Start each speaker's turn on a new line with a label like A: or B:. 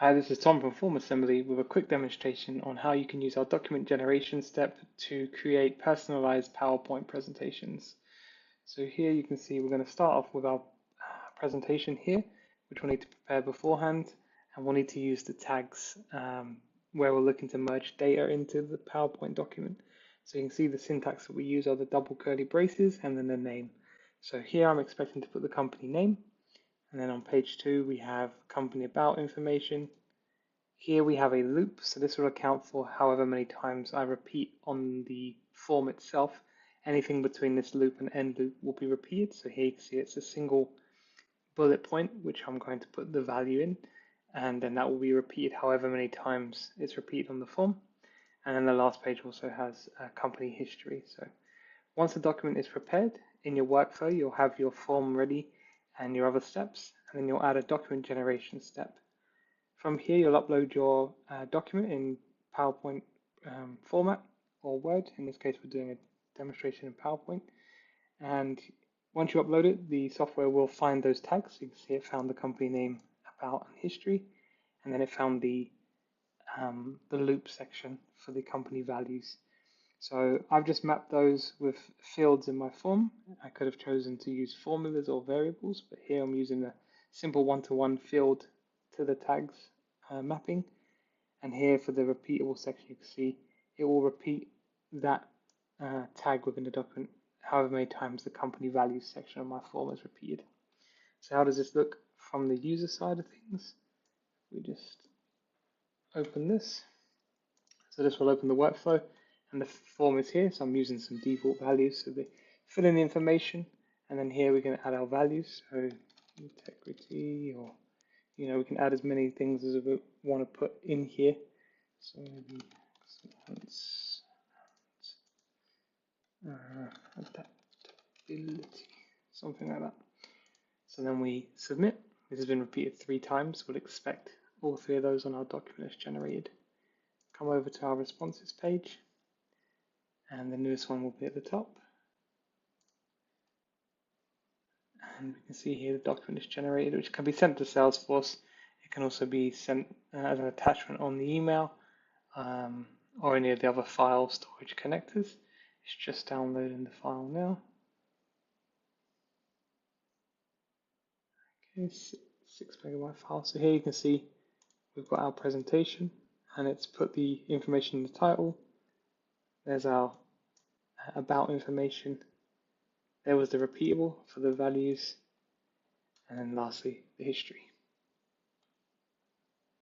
A: Hi, this is Tom from FormAssembly with a quick demonstration on how you can use our document generation step to create personalized PowerPoint presentations. So here you can see we're going to start off with our presentation here, which we'll need to prepare beforehand, and we'll need to use the tags where we're looking to merge data into the PowerPoint document. So you can see the syntax that we use are the double curly braces and then the name. So here I'm expecting to put the company name. And then on page 2, we have company about information. Here we have a loop, so this will account for however many times I repeat on the form itself. Anything between this loop and end loop will be repeated. So here you can see it's a single bullet point, which I'm going to put the value in, and then that will be repeated however many times it's repeated on the form. And then the last page also has a company history. So once the document is prepared, in your workflow, you'll have your form ready and your other steps, and then you'll add a document generation step. From here, you'll upload your document in PowerPoint format or Word. In this case, we're doing a demonstration in PowerPoint. And once you upload it, the software will find those tags. You can see it found the company name, about, and history, and then it found the loop section for the company values. So I've just mapped those with fields in my form. I could have chosen to use formulas or variables, but here I'm using a simple one-to-one field to the tags mapping. And here for the repeatable section, you can see it will repeat that tag within the document however many times the company values section of my form is repeated. So how does this look from the user side of things? We just open this. So this will open the workflow. And the form is here, so I'm using some default values. So they fill in the information, and then here we can add our values. So integrity, or we can add as many things as we want to put in here. So maybe adaptability, something like that. So then we submit. This has been repeated 3 times. We'll expect all 3 of those on our document as generated. Come over to our responses page, and the newest one will be at the top. And we can see here the document is generated, which can be sent to Salesforce. It can also be sent as an attachment on the email or any of the other file storage connectors. It's just downloading the file now. Okay, 6 megabyte file. So here you can see we've got our presentation, and it's put the information in the title. There's our about information. There was the repeatable for the values, and then lastly the history.